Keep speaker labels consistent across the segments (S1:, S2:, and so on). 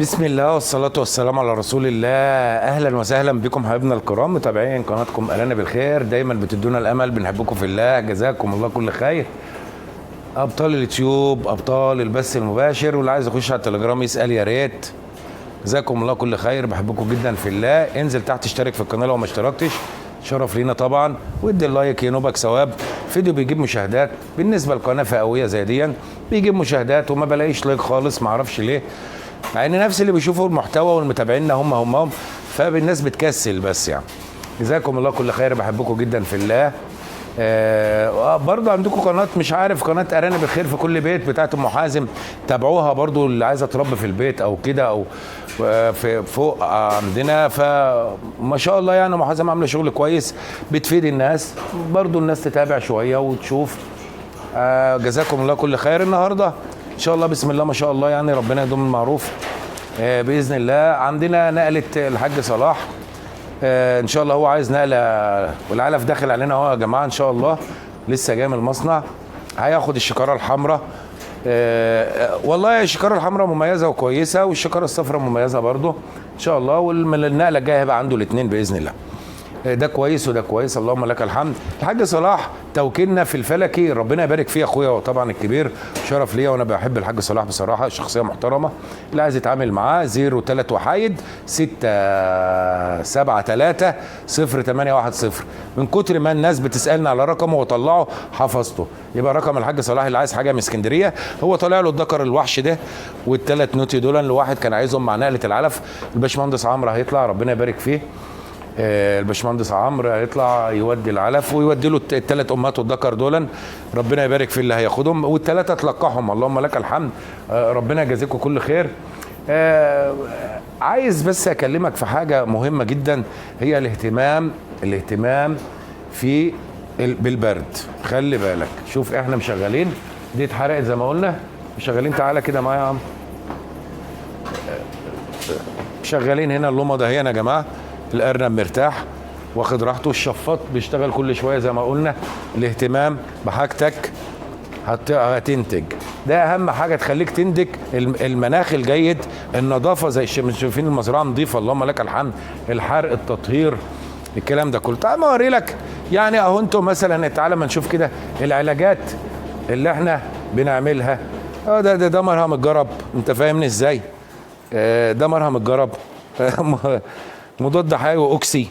S1: بسم الله والصلاة والسلام على رسول الله. أهلا وسهلا بكم حبايبنا الكرام متابعين قناتكم أرانا بالخير، دايما بتدونا الأمل، بنحبكم في الله، جزاكم الله كل خير. أبطال اليوتيوب، أبطال البث المباشر، واللي عايز يخش على التليجرام يسأل يا ريت. جزاكم الله كل خير، بحبكم جدا في الله. انزل تحت اشترك في القناة لو ما اشتركتش، شرف لينا طبعا، وادي اللايك ينوبك ثواب. فيديو بيجيب مشاهدات بالنسبة لقناة فئوية زي دي، بيجيب مشاهدات وما بلاقيش لايك خالص، معرفش ليه، مع ان نفس اللي بيشوفوا المحتوى والمتابعين هم فالناس بتكسل بس يعني. جزاكم الله كل خير، بحبكم جدا في الله. برضه عندكم قناه، مش عارف، قناه ارانا بالخير في كل بيت بتاعت ام حازم، تابعوها برضه اللي عايزه تربي في البيت او كده، او في فوق عندنا. فما شاء الله يعني ام حازم عامله شغل كويس بتفيد الناس، برضه الناس تتابع شويه وتشوف. جزاكم الله كل خير. النهارده ان شاء الله بسم الله ما شاء الله يعني ربنا يدوم المعروف باذن الله. عندنا نقله الحاج صلاح، ان شاء الله هو عايز نقله، والعلف داخل علينا اهو يا جماعه ان شاء الله، لسه جاي من المصنع. هياخد الشكاره الحمراء. والله الشكاره الحمراء مميزه وكويسه، والشكاره الصفراء مميزه برضو ان شاء الله. والنقله الجايه هيبقى عنده الاثنين باذن الله. ده كويس وده كويس، اللهم لك الحمد. الحاج صلاح توكيلنا في الفلكي، ربنا يبارك فيه اخويا وطبعا الكبير، شرف ليا، وانا بحب الحاج صلاح بصراحه، شخصيه محترمه. اللي عايز يتعامل معاه 03 وحايد 673 0810. من كتر ما الناس بتسالنا على رقمه وطلعه حفظته، يبقى رقم الحاج صلاح اللي عايز حاجه من اسكندريه. هو طالع له الذكر الوحش ده والثلاث نوتي دول، الواحد كان عايزهم مع نقله العلف. الباشمهندس عمرو هيطلع، ربنا يبارك فيه. الباشمهندس عمرو هيطلع يودي العلف ويودي له الثلاث امهات والذكر دول، ربنا يبارك في اللي هياخدهم، والثلاثه تلقحهم، اللهم لك الحمد. ربنا يجازيكم كل خير. عايز بس اكلمك في حاجه مهمه جدا، هي الاهتمام في بالبرد. خلي بالك، شوف احنا مشغلين، دي اتحرقت زي ما قلنا، مشغلين، تعالى كده معايا يا عم، شغالين هنا اللمضه اهي يا جماعه. الارنب مرتاح واخد راحته، الشفاط بيشتغل كل شويه زي ما قلنا. الاهتمام بحاجتك هتنتج، ده اهم حاجه تخليك تنتج. المناخ الجيد، النظافه، زي شايفين المزرعه نظيفه، اللهم لك الحمد. الحرق، التطهير، الكلام ده كله. تعال ما اوري لك يعني اهو. انتوا مثلا تعالى ما نشوف كده العلاجات اللي احنا بنعملها. ده مرهم الجرب، انت فاهمني ازاي؟ ده مرهم الجرب مضاد حيوي، اوكسي،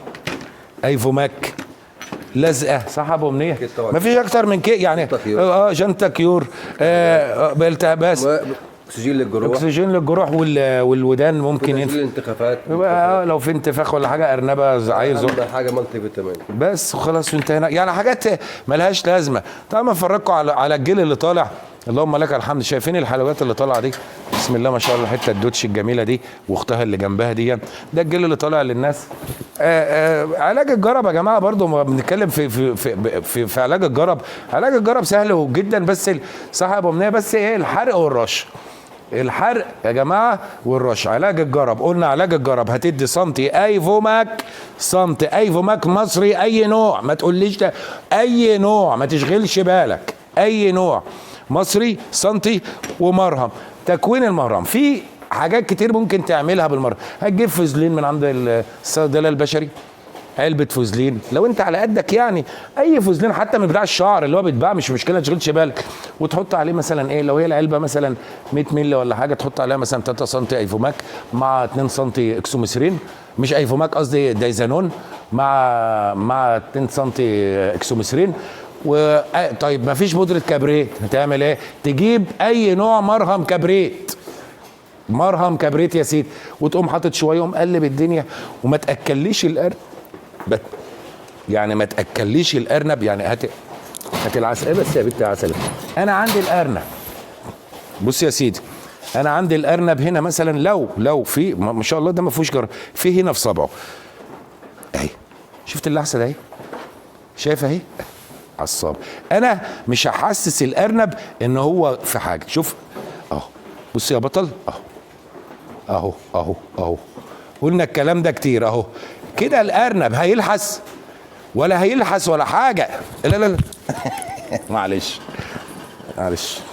S1: ايفوماك، لزقه، صح ابو منيه؟ مفيش اكتر من كده يعني. جنتا كيور، بالتهابات،
S2: اكسجين للجروح،
S1: اكسجين للجروح والودان، ممكن
S2: الانتخافات،
S1: لو في انتفاخ ولا حاجه، ارنبه عايز
S2: حاجه مالتي فيتامين
S1: بس وخلاص وانتهينا. يعني حاجات ملهاش لازمه. طبعا افرجكم على الجيل اللي طالع، اللهم لك الحمد. شايفين الحلويات اللي طالعه دي؟ بسم الله ما شاء الله. الحته الدوتش الجميله دي واختها اللي جنبها دي، ده الجيل اللي طالع للناس. علاج الجرب يا جماعه، برضو ما بنتكلم في علاج الجرب. علاج الجرب سهل جدا، بس صح يا ابو منيه، بس ايه؟ الحرق والرش. الحرق يا جماعه والرش. علاج الجرب، قلنا علاج الجرب هتدي سنتي ايفوماك، سنتي ايفوماك مصري، اي نوع، ما تقوليش ده، اي نوع، ما تشغلش بالك، اي نوع مصري، سنتي ومرهم. تكوين المرهم في حاجات كتير ممكن تعملها بالمرهم. هتجيب فوزلين من عند الصيدليه البشري، علبه فوزلين لو انت على قدك يعني، اي فوزلين حتى من بتاع الشعر اللي هو بيتباع، مش مشكله، ما تشغلش بالك. وتحط عليه مثلا ايه، لو هي العلبه مثلا 100 مللي ولا حاجه، تحط عليها مثلا 3 سم ايفوماك مع 2 سم اكسوميسرين، مش ايفوماك قصدي دايزانون، مع 2 سم اكسوميسرين. طيب ما فيش بودره كبريت، هتعمل ايه؟ تجيب اي نوع مرهم كبريت، مرهم كبريت يا سيدي، وتقوم حاطط شويه ومقلب الدنيا. وما تاكليش الارنب، يعني ما تاكليش الارنب يعني. هات العسل. ايه بس يا بنت عسل، انا عندي الارنب، بص يا سيدي، انا عندي الارنب هنا مثلا، لو في ما شاء الله ده ما فيهوش جرح، في هنا في صبعه اهي، شفت اللحسه ده اهي، شايف اهي على الصابع. انا مش هحسس الارنب ان هو في حاجه. شوف اهو، بص يا بطل، اهو قلنا الكلام ده كتير اهو. كده الارنب هيلحس ولا حاجه؟ لا معلش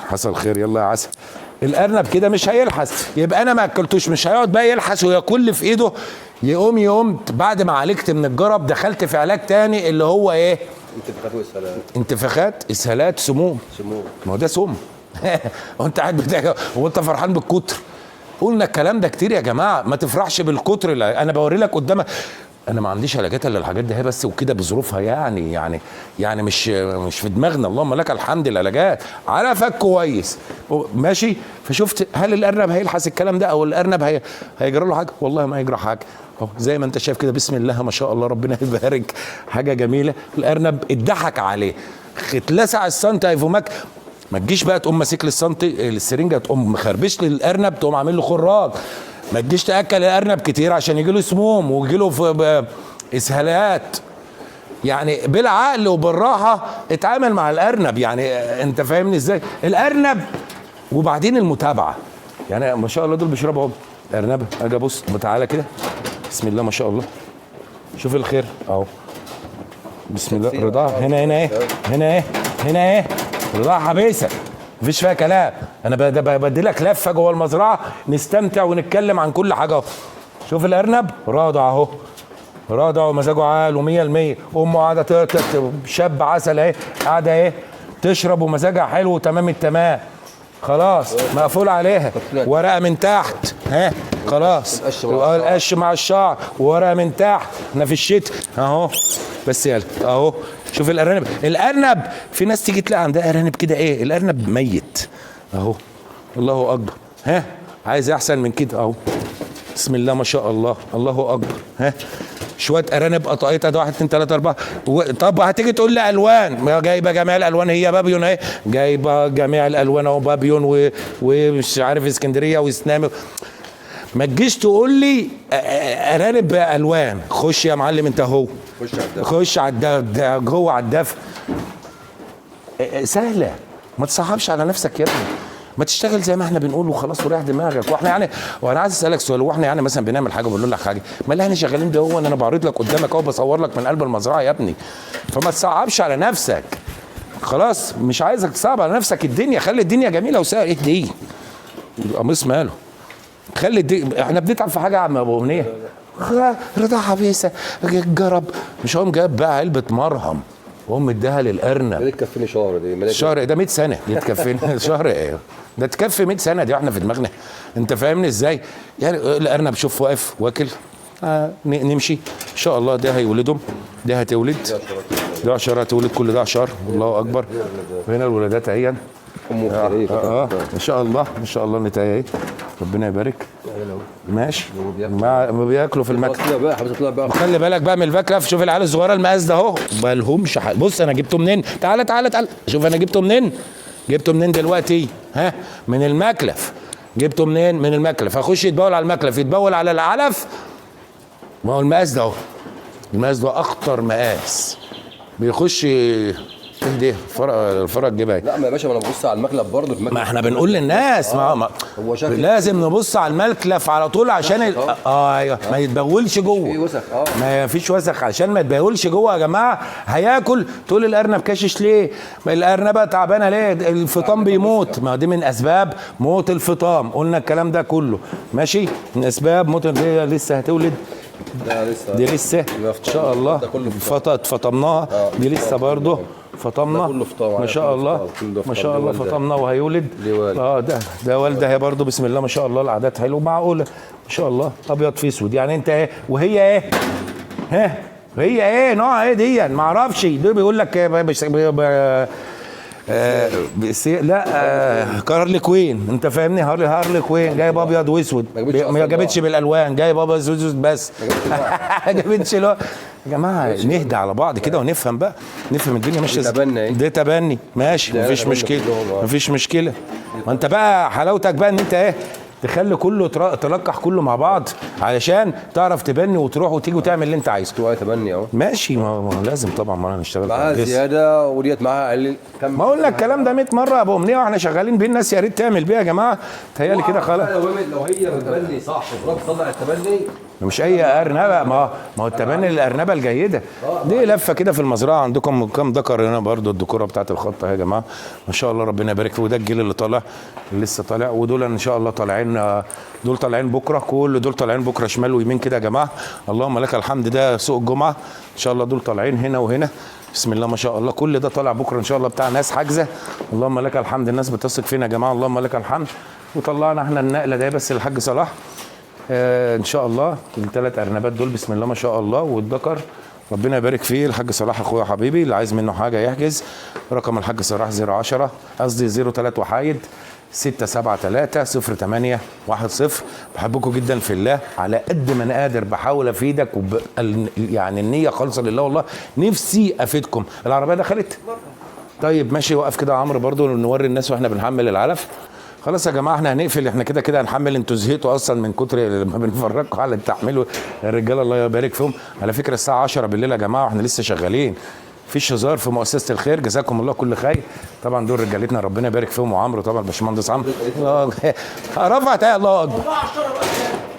S1: حصل خير، يلا يا عسل. الارنب كده مش هيلحس، يبقى انا ما اكلتوش، مش هيقعد بقى يلحس وياكل اللي في ايده. يقوم بعد ما عالجت من الجرب دخلت في علاج تاني اللي هو ايه؟
S2: انتفاخات واسهالات.
S1: انتفاخات، اسهالات، سموم. ما هو ده سم. وانت قاعد هو انت فرحان بالكتر؟ قلنا الكلام ده كتير يا جماعه، ما تفرحش بالكتر. انا بوري لك قدامك، انا ما عنديش علاجات الا الحاجات دي هي بس، وكده بظروفها يعني مش في دماغنا، اللهم لك الحمد. العلاجات على فك كويس ماشي. فشفت هل الارنب هيلحس الكلام ده، او الارنب هيجرى له حاجه؟ والله ما هيجرى حاجه. اهو زي ما انت شايف كده، بسم الله ما شاء الله، ربنا يبارك، حاجه جميله. الارنب اتضحك عليه، اتلسع السنتي ايفوماك. ما تجيش بقى تقوم ماسك لي السرنجه، تقوم مخربش لي الارنب، تقوم عامل له خراج. ما تجيش تاكل الارنب كتير عشان يجي له سموم ويجي له اسهالات. يعني بالعقل وبالراحه اتعامل مع الارنب، يعني انت فاهمني ازاي؟ الارنب وبعدين المتابعه. يعني ما شاء الله دول بيشربوا اهو ارنب. اجي ابص، تعالى كده، بسم الله ما شاء الله، شوف الخير اهو، بسم الله. رضاعه هنا ايه، هنا ايه رضاعه حبيسه، مفيش فيها كلام. انا بدي لك لفه جوه المزرعه نستمتع ونتكلم عن كل حاجه. شوف الارنب راضع اهو، راضع ومزاجه عال و100%. امه قاعده شاب عسل اهي، قاعده ايه تشرب ومزاجها حلو وتمام التمام. خلاص مقفول عليها، ورقه من تحت، ها خلاص، القش مع الشعر، ورقه من تحت. احنا في الشتاء اهو، بس يلا اهو. شوف الارنب في ناس تيجي تلاقي عندها ارانب كده ايه، الارنب ميت اهو. الله اكبر. ها عايز احسن من كده اهو، بسم الله ما شاء الله، الله اكبر. ها شويه ارانب قطعتها ده 1 2 3 4. طب هتيجي تقول لي الوان، جايبه جميع الالوان، هي بابيون اهي، جايبه جميع الالوان اهو، بابيون ومش عارف اسكندريه وسنامي. ما تجيش تقول لي ارانب الوان. خش يا معلم انت اهو، خش على الدفء، جوه على الدفء. سهله، ما تصعبش على نفسك يا ابني، ما تشتغل زي ما احنا بنقول وخلاص وريح دماغك. واحنا يعني، وانا عايز اسالك سؤال، واحنا يعني مثلا بنعمل حاجه وبنقول لك حاجه، ما اللي احنا شغالين ده هو انا بعرض لك قدامك اهو، بصور لك من قلب المزرعه يا ابني. فما تصعبش على نفسك، خلاص مش عايزك تصعب على نفسك الدنيا. خلي الدنيا جميله وسهله. ايه دي القميص ماله؟ خلي احنا بنتعب في حاجه يا عم ابو امنيه؟ رضا حبيسه جرب. مش هم جاب بقى علبه مرهم وهم اداها للارنب؟
S2: دي تكفيني شهر، دي
S1: شهر ده 100 سنه دي تكفيني. شهر ايه ده؟ تكفي 100 سنه دي واحنا في دماغنا. انت فاهمني ازاي؟ يعني الارنب شوف واقف واكل. نمشي ان شاء الله. ده هيولدهم، ده هتولد، ده عشرة هتولد، كل ده عشر. الله اكبر. وهنا الولادات اهي ان شاء الله، ان شاء الله نتايه. ربنا يبارك. ماشي. ما بياكلوا في المكتب. خلي بالك بقى من المكلف. شوف العيال الصغيره المقاس ده اهو، ما لهمش حق. بص انا جبته منين؟ تعالى شوف انا جبته منين. جبته منين دلوقتي؟ ها، من المكلف. جبته منين؟ من المكلف. هخش يتبول على المكلف، يتبول على العلف. ما هو المقاس ده اهو، المقاس ده اخطر مقاس. بيخش دي الفرق جباي.
S2: لا ما يا باشا، ما انا ببص على المكلف برضه.
S1: ما احنا بنقول للناس ما لازم نبص على المكلف على طول عشان ايوه ما يتبولش جوه.
S2: في وسخ
S1: ما فيش وسخ، عشان ما يتبولش جوه يا جماعه. هياكل تقول الارنب كاشش ليه؟ الارنبه تعبانه ليه؟ الفطام بيموت. ما دي من اسباب موت الفطام، قلنا الكلام ده كله ماشي. من اسباب موت. لسه هتولد، دي لسه ان شاء الله فطمناها. دي لسه برضه فطمنا ما شاء الله، ما شاء الله فطمنا وهيولد. ده والده هي برضه، بسم الله ما شاء الله. العادات حلوه معقوله ما شاء الله. ابيض في اسود يعني. انت ايه وهي ايه؟ ها هي ايه نوعها ايه دي؟ ما اعرفش. ده بيقول لك لا هارلي كوين. انت فاهمني؟ هارلي كوين جايب ابيض واسود، ما جابتش بالالوان، جايب ابيض واسود بس. ما جابتش يا جماعه. نهدى على بعض كده ونفهم بقى، نفهم الدنيا ماشيه ازاي. ده تبني ماشي، مفيش مشكله، مفيش مشكله. ما انت بقى حلاوتك بقى ان انت ايه، تخلي كله تلقح كله مع بعض علشان تعرف تبني وتروح وتيجي وتعمل اللي انت عايزه.
S2: تو تبني اهو
S1: ماشي. ما لازم طبعا، ما هنشتغل
S2: معاها زياده وديت معاها قليل.
S1: ما قلنا الكلام ده 100 مره يا ابو امنيه واحنا شغالين بيه. الناس يا ريت تعمل بيها يا جماعه. تهيألي كده خلاص.
S2: لو هي بتبني صح، وفرات طلع التبني
S1: مش اي ارنبه، ما هو التبني الارنبه الجيده دي لفه كده في المزرعه عندكم كام ذكر هنا برضو الذكوره بتاعت الخط اهي يا جماعه ما شاء الله ربنا يبارك فيه. وده الجيل اللي طالع اللي لسه طالع، ودول ان شاء الله طالعين، دول طالعين بكره، كل دول طالعين بكره شمال ويمين كده يا جماعه. اللهم لك الحمد. ده سوق الجمعه ان شاء الله، دول طالعين هنا وهنا بسم الله ما شاء الله. كل ده طالع بكره ان شاء الله بتاع ناس حاجزه. اللهم لك الحمد. الناس بتثق فينا يا جماعه اللهم لك الحمد. وطلعنا احنا النقله ده بس الحاج صلاح ان شاء الله. الثلاث ارنبات دول بسم الله ما شاء الله. والذكر ربنا يبارك فيه الحاج صلاح اخويا حبيبي، اللي عايز منه حاجه يحجز. رقم الحاج صلاح 010 قصدي 03 وحايد 673 0810. بحبكم جدا في الله، على قد ما انا قادر بحاول افيدك يعني النيه خالصه لله والله. نفسي افيدكم. العربيه دخلت طيب ماشي. وقف كده يا عمرو برضو نوري الناس واحنا بنحمل العلف. خلاص يا جماعه احنا هنقفل، احنا كده كده هنحمل. انتوا زهقتوا اصلا من كتر ما بنفرجكم على التحميل. الرجاله الله يبارك فيهم. على فكره الساعه 10 بالليل يا جماعه واحنا لسه شغالين، مفيش هزار في مؤسسه الخير. جزاكم الله كل خير. طبعا دول رجالتنا ربنا يبارك فيهم. وعمرو طبعا الباشمهندس عمرو رفع تاني الله اكبر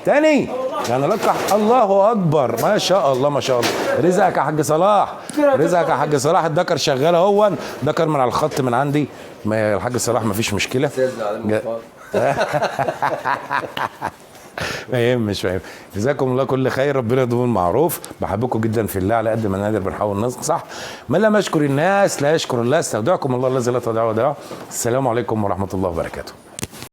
S1: تاني يعني لك الله اكبر ما شاء الله ما شاء الله. رزقك يا حاج صلاح، رزقك يا حاج صلاح. الدكر شغال اهون، دكر من على الخط من عندي. ما الحاج صلاح ما فيش مشكله ما يهمش ما يهمش. جزاكم الله كل خير. ربنا يدوم المعروف. بحبكم جدا في الله، على قد ما نقدر بنحاول ننصح. من لم يشكر الناس لا يشكر الله. استودعكم الله الذي لا تضيع ودائعه. السلام عليكم ورحمه الله وبركاته.